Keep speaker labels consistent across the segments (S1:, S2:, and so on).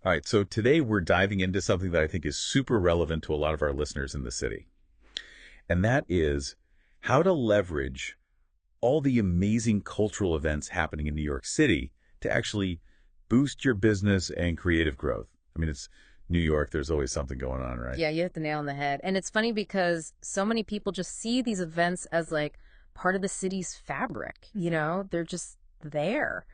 S1: All right, so today we're diving into something that I think is super relevant to a lot of our listeners in the city, and that is how to leverage all the amazing cultural events happening in New York City to actually boost your business and creative growth. I mean, it's New York, there's always something going on, right?
S2: Yeah, you hit the nail on the head. And it's funny because so many people just see these events as like part of the city's fabric, They're just there.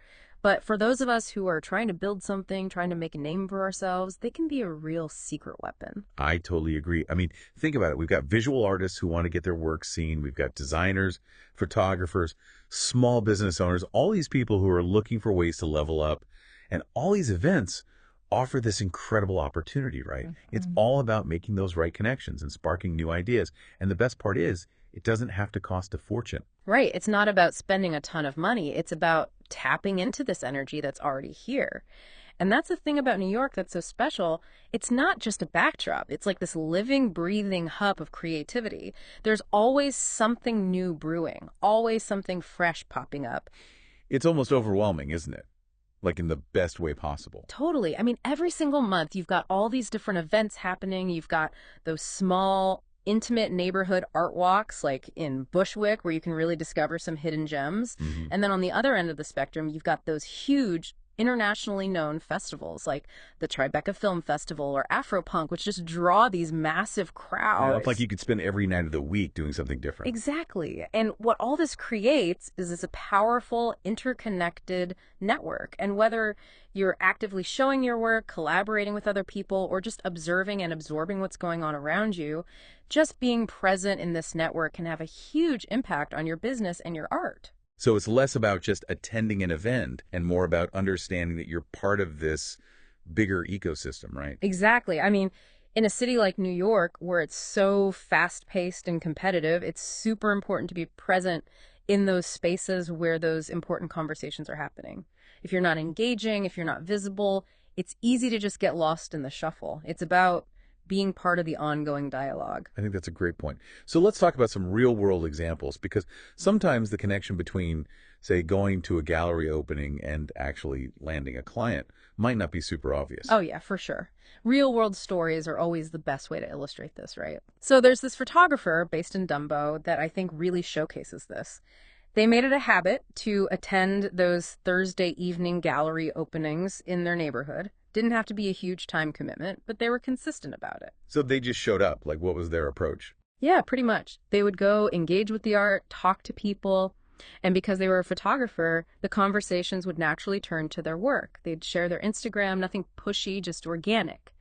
S2: But for those of us who are trying to build something, trying to make a name for ourselves, they can be a real secret weapon.
S1: I totally agree. I mean, think about it. We've got visual artists who want to get their work seen. We've got designers, photographers, small business owners, all these people who are looking for ways to level up. And all these events offer this incredible opportunity, right? It's
S2: Mhm.
S1: all about making those right connections and sparking new ideas. And the best part is, it doesn't have to cost a fortune.
S2: Right. It's not about spending a ton of money. It's about tapping into this energy that's already here. And that's the thing about New York that's so special. It's not just a backdrop. It's like this living, breathing hub of creativity. There's always something new brewing, always something fresh popping up.
S1: It's almost overwhelming, isn't it? Like in the best way possible.
S2: Totally. I mean, every single month, you've got all these different events happening. You've got those small, intimate neighborhood art walks, like in Bushwick, where you can really discover some hidden gems.
S1: Hmm.
S2: And then on the other end of the spectrum, you've got those huge, internationally known festivals like the Tribeca Film Festival or Afropunk, which just draw these massive
S1: Yeah, it's like
S2: crowds.
S1: you could spend every night of the week doing something different.
S2: Exactly. And what all this creates is a powerful, interconnected network. And whether you're actively showing your work, collaborating with other people, or just observing and absorbing what's going on around you, just being present in this network can have a huge impact on your business and your art.
S1: So it's less about just attending an event and more about understanding that you're part of this bigger ecosystem, right?
S2: Exactly. I mean, in a city like New York, where it's so fast paced and competitive, it's super important to be present in those spaces where those important conversations are happening. If you're not engaging, if you're not visible, it's easy to just get lost in the shuffle. It's about being part of the ongoing dialogue.
S1: I think that's a great point. So let's talk about some real world examples because sometimes the connection between, say, going to a gallery opening and actually landing a client might not be super obvious.
S2: Oh, yeah, for sure. Real world stories are always the best way to illustrate this, right? So there's this photographer based in Dumbo that I think really showcases this. They made it a habit to attend those Thursday evening gallery openings in their neighborhood. Didn't have to be a huge time commitment, but they were consistent about it.
S1: So they just showed up. Like, what was their approach?
S2: Yeah, pretty much. They would go engage with the art, talk to people, and because they were a photographer, the conversations would naturally turn to their work. They'd share their Instagram, nothing pushy, just organic.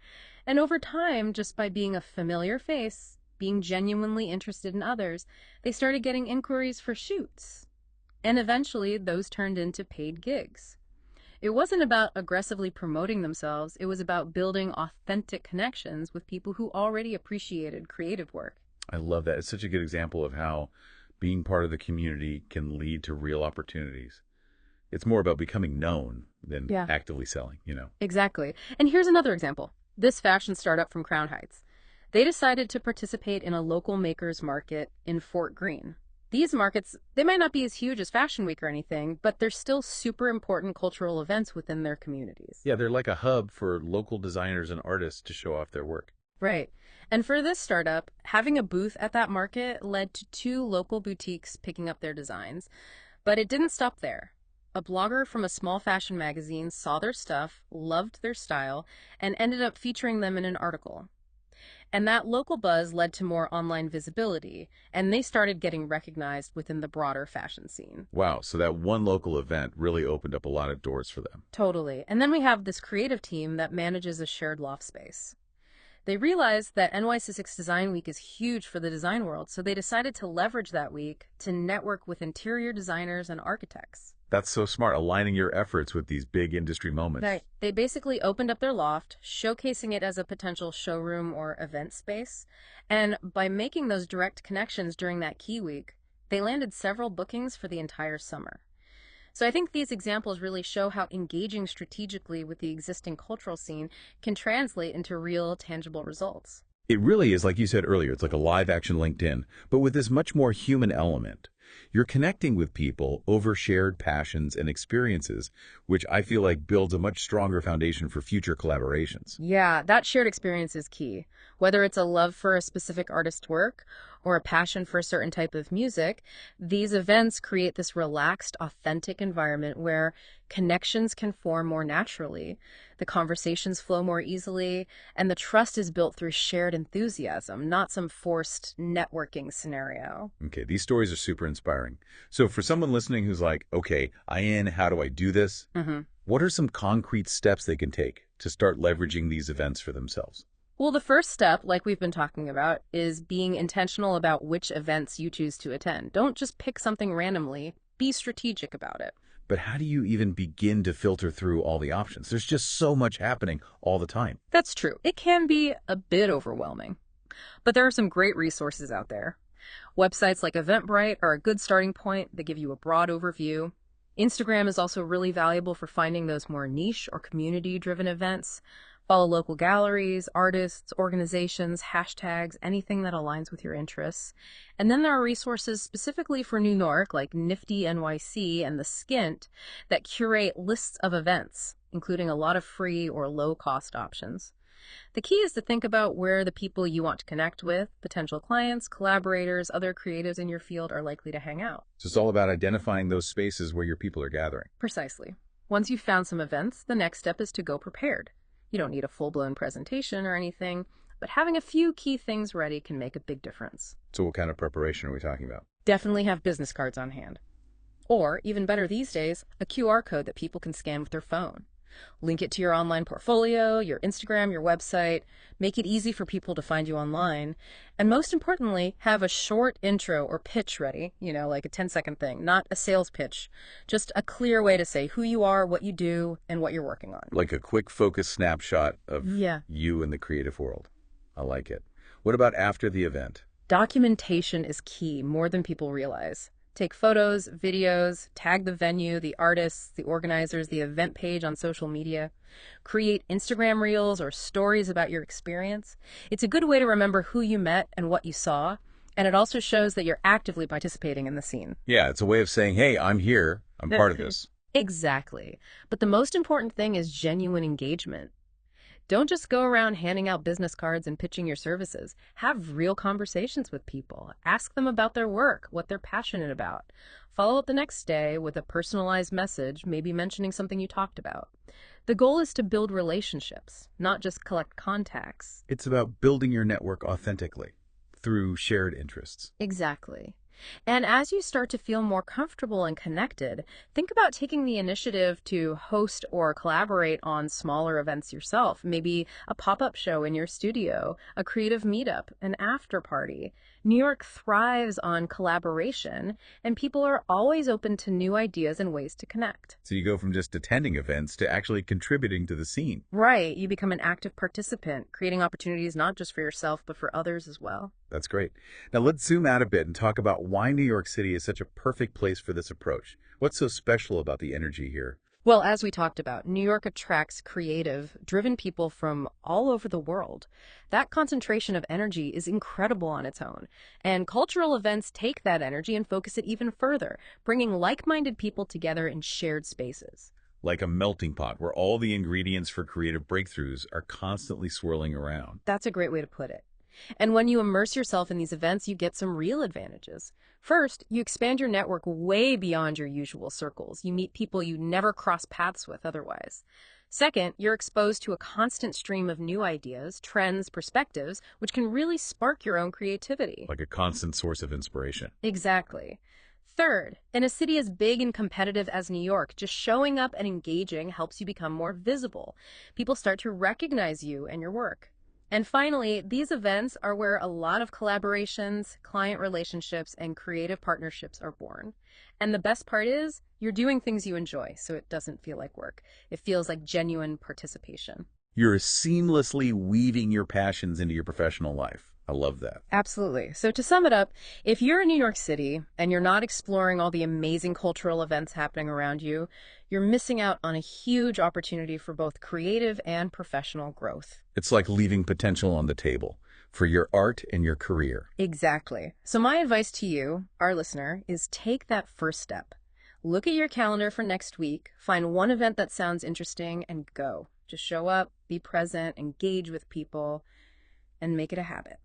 S2: And over time, just by being a familiar face, being genuinely interested in others, they started getting inquiries for shoots. And eventually, those turned into paid gigs. It wasn't about aggressively promoting themselves, it was about building authentic connections with people who already appreciated creative work.
S1: I love that. It's such a good example of how being part of the community can lead to real opportunities. It's more about becoming known than
S2: Yeah,
S1: actively selling.
S2: exactly. And here's another example. This fashion startup from Crown Heights. They decided to participate in a local makers market in Fort Greene. These markets, they might not be as huge as Fashion Week or anything, but they're still super important cultural events within their communities.
S1: Yeah, they're like a hub for local designers and artists to show off their work.
S2: Right. And for this startup, having a booth at that market led to two local boutiques picking up their designs. But it didn't stop there. A blogger from a small fashion magazine saw their stuff, loved their style, and ended up featuring them in an article. And that local buzz led to more online visibility, and they started getting recognized within the broader fashion scene.
S1: Wow, so that one local event really opened up a lot of doors for them.
S2: Totally. And then we have this creative team that manages a shared loft space. They realized that NYC Design Week is huge for the design world, so they decided to leverage that week to network with interior designers and architects.
S1: That's so smart, aligning your efforts with these big industry moments.
S2: Right. They basically opened up their loft, showcasing it as a potential showroom or event space. And by making those direct connections during that key week, they landed several bookings for the entire summer. So I think these examples really show how engaging strategically with the existing cultural scene can translate into real, tangible results.
S1: It really is, like you said earlier, it's like a live action LinkedIn, but with this much more human element. You're connecting with people over shared passions and experiences, which I feel like builds a much stronger foundation for future collaborations.
S2: Yeah, that shared experience is key. Whether it's a love for a specific artist's work or a passion for a certain type of music, these events create this relaxed, authentic environment where connections can form more naturally, the conversations flow more easily, and the trust is built through shared enthusiasm, not some forced networking scenario.
S1: Okay, these stories are super inspiring. So for someone listening who's like, okay, how do I do this? What are some concrete steps they can take to start leveraging these events for themselves?
S2: Well, the first step, like we've been talking about, is being intentional about which events you choose to attend. Don't just pick something randomly, be strategic about it.
S1: But how do you even begin to filter through all the options? There's just so much happening all the time.
S2: That's true. It can be a bit overwhelming, but there are some great resources out there. Websites like Eventbrite are a good starting point. They give you a broad overview. Instagram is also really valuable for finding those more niche or community-driven events. Follow local galleries, artists, organizations, hashtags, anything that aligns with your interests. And then there are resources specifically for New York, like Nifty NYC and the Skint, that curate lists of events, including a lot of free or low-cost options. The key is to think about where the people you want to connect with, potential clients, collaborators, other creatives in your field are likely to hang out.
S1: So it's all about identifying those spaces where your people are gathering.
S2: Precisely. Once you've found some events, the next step is to go prepared. You don't need a full-blown presentation or anything, but having a few key things ready can make a big difference.
S1: So what kind of preparation are we talking about?
S2: Definitely have business cards on hand. Or, even better these days, a QR code that people can scan with their phone. Link it to your online portfolio, your Instagram, your website. Make it easy for people to find you online. And most importantly, have a short intro or pitch ready, like a 10-second thing, not a sales pitch. Just a clear way to say who you are, what you do, and what you're working on.
S1: Like a quick focus snapshot of you in the creative world. I like it. What about after the event?
S2: Documentation is key, more than people realize. Take photos, videos, tag the venue, the artists, the organizers, the event page on social media. Create Instagram reels or stories about your experience. It's a good way to remember who you met and what you saw, and it also shows that you're actively participating in the scene.
S1: Yeah, it's a way of saying, hey, I'm here. I'm part of this.
S2: Exactly. But the most important thing is genuine engagement. Don't just go around handing out business cards and pitching your services. Have real conversations with people. Ask them about their work, what they're passionate about. Follow up the next day with a personalized message, maybe mentioning something you talked about. The goal is to build relationships, not just collect contacts.
S1: It's about building your network authentically through shared interests.
S2: Exactly. And as you start to feel more comfortable and connected, think about taking the initiative to host or collaborate on smaller events yourself, maybe a pop-up show in your studio, a creative meetup, an after party. New York thrives on collaboration, and people are always open to new ideas and ways to connect.
S1: So you go from just attending events to actually contributing to the scene.
S2: Right. You become an active participant, creating opportunities not just for yourself, but for others as well.
S1: That's great. Now let's zoom out a bit and talk about why New York City is such a perfect place for this approach. What's so special about the energy here?
S2: Well, as we talked about, New York attracts creative, driven people from all over the world. That concentration of energy is incredible on its own. And cultural events take that energy and focus it even further, bringing like-minded people together in shared spaces.
S1: Like a melting pot where all the ingredients for creative breakthroughs are constantly swirling around.
S2: That's a great way to put it. And when you immerse yourself in these events, you get some real advantages. First, you expand your network way beyond your usual circles. You meet people you never cross paths with otherwise. Second, you're exposed to a constant stream of new ideas, trends, perspectives, which can really spark your own creativity.
S1: Like a constant source of inspiration.
S2: Exactly. Third, in a city as big and competitive as New York, just showing up and engaging helps you become more visible. People start to recognize you and your work. And finally, these events are where a lot of collaborations, client relationships, and creative partnerships are born. And the best part is, you're doing things you enjoy, so it doesn't feel like work. It feels like genuine participation.
S1: You're seamlessly weaving your passions into your professional life. I love that.
S2: Absolutely. So to sum it up, if you're in New York City and you're not exploring all the amazing cultural events happening around you, you're missing out on a huge opportunity for both creative and professional growth.
S1: It's like leaving potential on the table. for your art and your career.
S2: Exactly. So my advice to you, our listener, is take that first step. Look at your calendar for next week, find one event that sounds interesting, and go. Just show up, be present, engage with people, and make it a habit.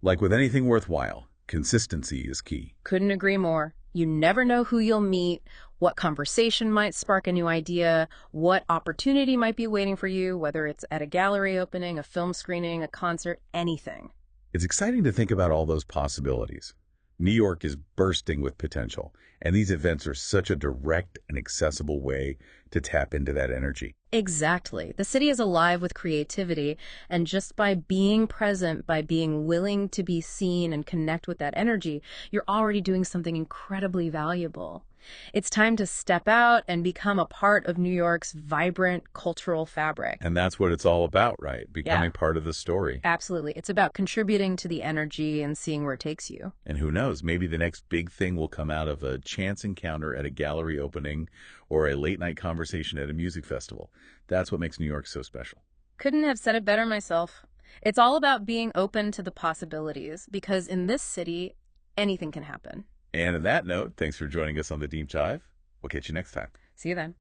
S1: Like with anything worthwhile, consistency is key.
S2: Couldn't agree more. You never know who you'll meet, what conversation might spark a new idea, what opportunity might be waiting for you, whether it's at a gallery opening, a film screening, a concert, anything.
S1: It's exciting to think about all those possibilities. New York is bursting with potential, and these events are such a direct and accessible way to tap into that energy.
S2: Exactly. The city is alive with creativity, and just by being present, by being willing to be seen and connect with that energy, you're already doing something incredibly valuable. It's time to step out and become a part of New York's vibrant cultural fabric.
S1: And that's what it's all about, right? Becoming
S2: Yeah.
S1: part of the story.
S2: Absolutely. It's about contributing to the energy and seeing where it takes you.
S1: And who knows, maybe the next big thing will come out of a chance encounter at a gallery opening or a late night conversation at a music festival. That's what makes New York so special.
S2: Couldn't have said it better myself. It's all about being open to the possibilities, because in this city, anything can happen.
S1: And on that note, thanks for joining us on the Deep Dive. We'll catch you next time.
S2: See you then.